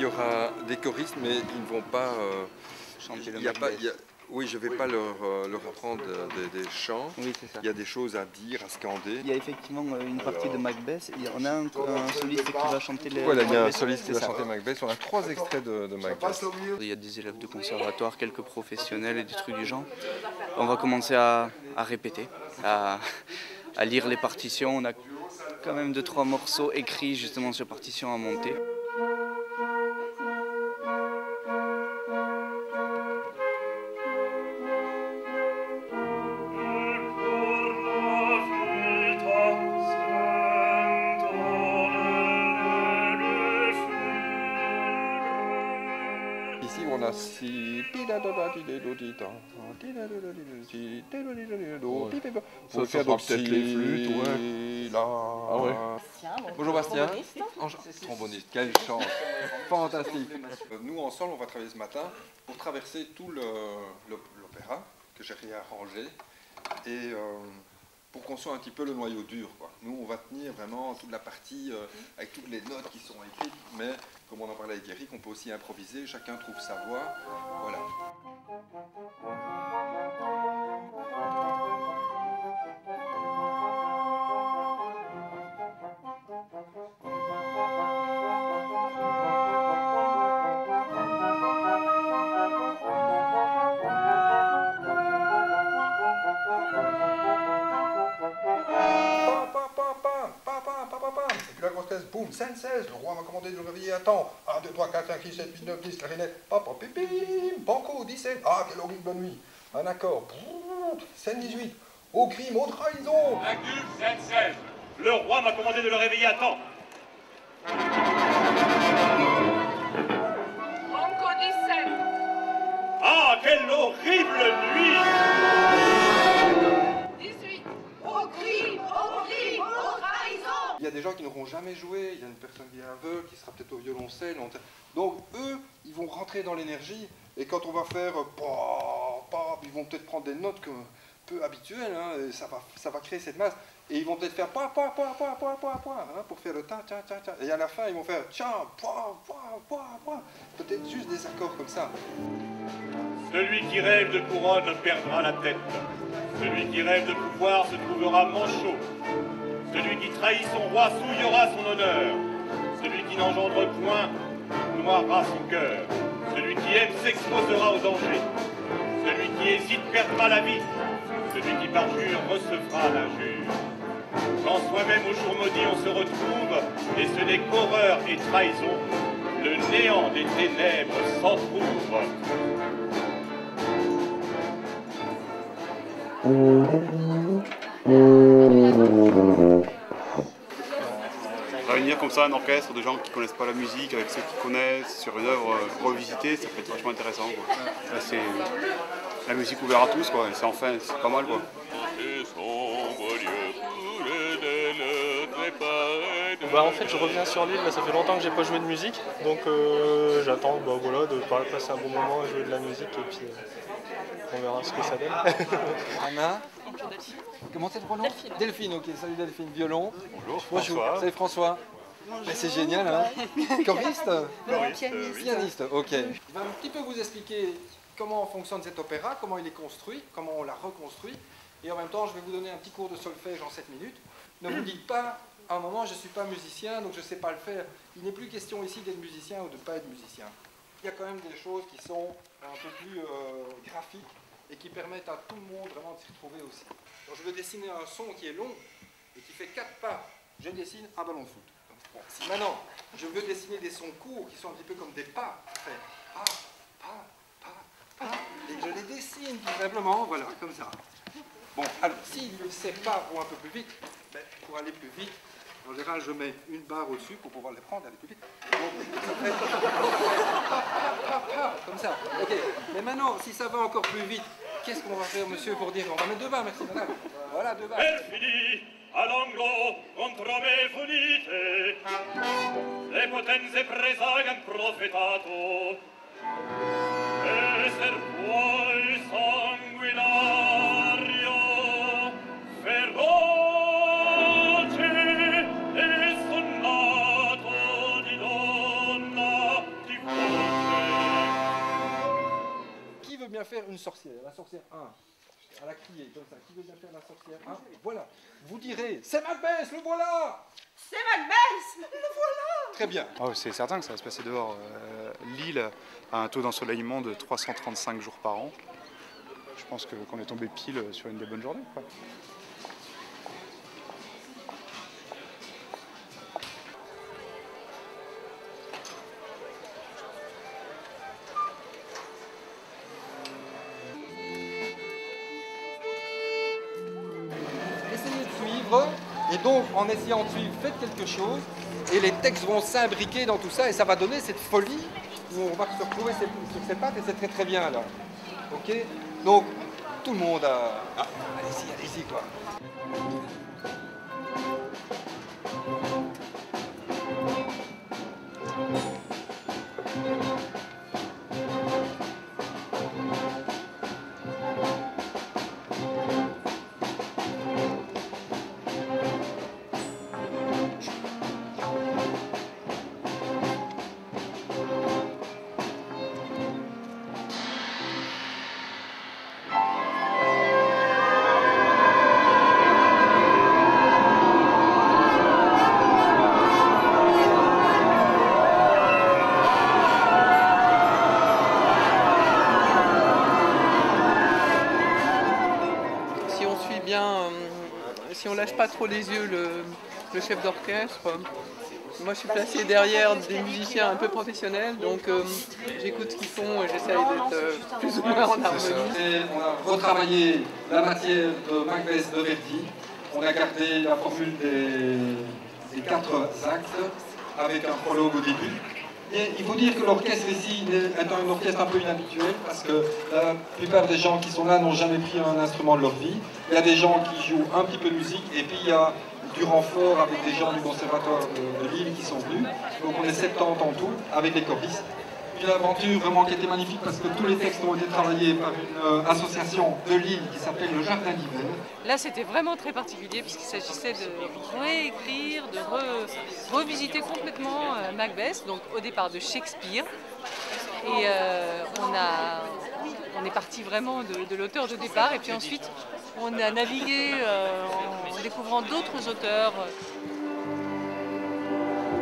y aura des choristes, mais ils ne vont pas... chanter le il y a pas, Macbeth. il y a- Oui, je ne vais pas leur apprendre des chants. Oui, c'est ça. Il y a des choses à dire, à scander. Il y a effectivement une partie de Macbeth. Et on a un soliste qui va chanter les Voilà, il y a un Macbeth, soliste qui c'est va ça. chanter Macbeth. On a 3 extraits de Macbeth. Il y a des élèves de conservatoire, quelques professionnels et des trucs du genre. On va commencer à répéter, à lire les partitions. On a quand même 2-3 morceaux écrits justement sur partition à monter. Ici, on a si. Faut faire donc peut-être les flûtes, ouais. Ah ouais. Bonjour Bastien. Tromboniste, quelle chance. Fantastique. Nous, ensemble, on va travailler ce matin pour traverser tout l'opéra que j'ai réarrangé et pour qu'on soit un petit peu le noyau dur, quoi. Nous, on va tenir vraiment toute la partie avec toutes les notes qui sont écrites, mais comme on en parlait avec Eric, on peut aussi improviser, chacun trouve sa voix. Voilà. Et puis la grosse caisse, boum, 5, 16, le roi m'a commandé de le réveiller à temps. 1, 2, 3, 4, 5, 6, 7, 8, 9, 10, clarinette, papa, pépim, banco, 17, ah, quelle horrible nuit. Un accord, scène 18, au crime, aux trahisons. Actus, scène 16, le roi m'a commandé de le réveiller à temps. Banco 17. Ah, quelle horrible nuit. 18. Au crime, aux trahisons. Il y a des gens qui n'auront jamais joué, il y a une personne qui est aveugle, qui sera peut-être au violoncelle. Donc eux, ils vont rentrer dans l'énergie, et quand on va faire ils vont peut-être prendre des notes peu habituelles, hein, et ça va créer cette masse, et ils vont peut-être faire pour faire le ta, et à la fin ils vont faire peut-être juste des accords comme ça. Celui qui rêve de couronne perdra la tête. Celui qui rêve de pouvoir se trouvera manchot. Celui qui trahit son roi souillera son honneur. Celui qui n'engendre point noiera son cœur. Celui qui aime s'exposera au danger. Celui qui hésite perdra la vie. Celui qui parjure recevra l'injure. Quand soi-même au jour maudit on se retrouve, et ce n'est qu'horreur et trahison, le néant des ténèbres s'entr'ouvre. Réunir comme ça un orchestre de gens qui connaissent pas la musique avec ceux qui connaissent sur une œuvre revisitée, ça peut être vachement intéressant, quoi. Là, c'est la musique ouverte à tous, quoi. Et c'est pas mal, quoi. Bah en fait je reviens sur l'île, ça fait longtemps que j'ai pas joué de musique, donc j'attends de passer un bon moment à jouer de la musique et puis on verra ce que ça donne. Anna. Comment c'est le pronom? Delphine. Delphine, ok, salut Delphine, violon. Bonjour Bonjour, François. salut François. Mais c'est génial, hein. Choriste? Pianiste, Pianiste, ok. Je vais un petit peu vous expliquer comment fonctionne cet opéra, comment il est construit, comment on l'a reconstruit, et en même temps je vais vous donner un petit cours de solfège en 7 minutes. Ne vous dites pas, à un moment je ne suis pas musicien, donc je ne sais pas le faire. Il n'est plus question ici d'être musicien ou de ne pas être musicien. Il y a quand même des choses qui sont un peu plus graphiques et qui permettent à tout le monde vraiment de s'y retrouver aussi. Donc je veux dessiner un son qui est long et qui fait 4 pas. Je dessine un ballon de foot. Bon, si maintenant je veux dessiner des sons courts qui sont un petit peu comme des pas, je fais pas, et je les dessine tout simplement, voilà, comme ça. Bon, alors s'il ne sait pas ou un peu plus vite, ben, pour aller plus vite, en général je mets une barre au-dessus pour pouvoir les prendre et aller plus vite. Donc, ça fait comme ça. Ok, mais maintenant, si ça va encore plus vite, qu'est-ce qu'on va faire, monsieur, pour dire? On va mettre 2 barres, merci madame. Voilà, 2 barres. Perfidi, a longo contro me funite, le potenze presagan profetato, esser puoi sanguinario, feroce e sonnato di donna, ti bien faire une sorcière? La sorcière 1. Elle a crié comme ça. Qui veut bien faire la sorcière 1? Voilà. Vous direz, c'est Macbeth, le voilà! C'est Macbeth! Le voilà! Très bien. Oh, c'est certain que ça va se passer dehors. L'île a un taux d'ensoleillement de 335 jours par an. Je pense qu'on est tombé pile sur une des bonnes journées, quoi. Essayez de suivre, et donc en essayant de suivre, faites quelque chose, et les textes vont s'imbriquer dans tout ça, et ça va donner cette folie où on va se retrouver sur ses pattes, et c'est très très bien là. Ok? Donc, tout le monde a... Ah, allez-y, quoi. Si on lâche pas trop les yeux le chef d'orchestre, moi je suis placée derrière des musiciens un peu professionnels, donc j'écoute ce qu'ils font et j'essaye d'être plus ou moins en harmonie. Et on a retravaillé la matière de Macbeth de Verdi, on a gardé la formule des 4 actes avec un prologue au début. Et il faut dire que l'orchestre ici est un orchestre un peu inhabituel parce que la plupart des gens qui sont là n'ont jamais pris un instrument de leur vie. Il y a des gens qui jouent un petit peu de musique et puis il y a du renfort avec des gens du conservatoire de Lille qui sont venus. Donc on est 70 en tout avec les choristes. Une aventure vraiment qui était magnifique parce que tous les textes ont été travaillés par une association de Lille qui s'appelle le Jardin d'Hiver. Là c'était vraiment très particulier puisqu'il s'agissait de réécrire, de revisiter complètement Macbeth, donc au départ de Shakespeare. Et on est parti vraiment de l'auteur de départ et puis ensuite on a navigué en découvrant d'autres auteurs.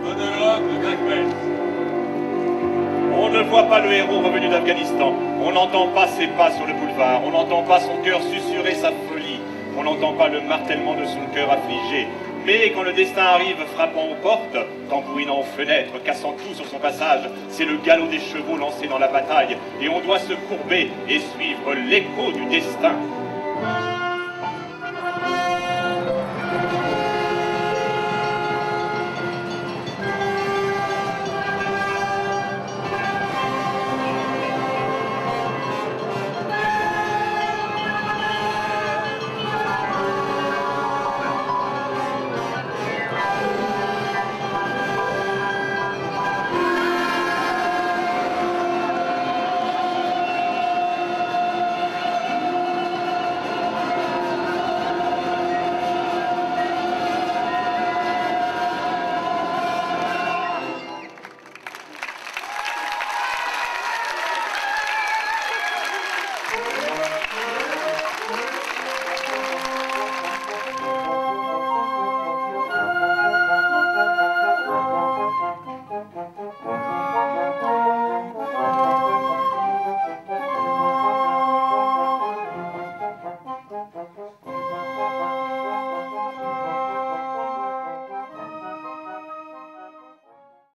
Monologue de Macbeth. On ne voit pas le héros revenu d'Afghanistan. On n'entend pas ses pas sur le boulevard. On n'entend pas son cœur susurrer sa folie. On n'entend pas le martèlement de son cœur affligé. Mais quand le destin arrive frappant aux portes, tambourinant aux fenêtres, cassant tout sur son passage, c'est le galop des chevaux lancé dans la bataille. Et on doit se courber et suivre l'écho du destin.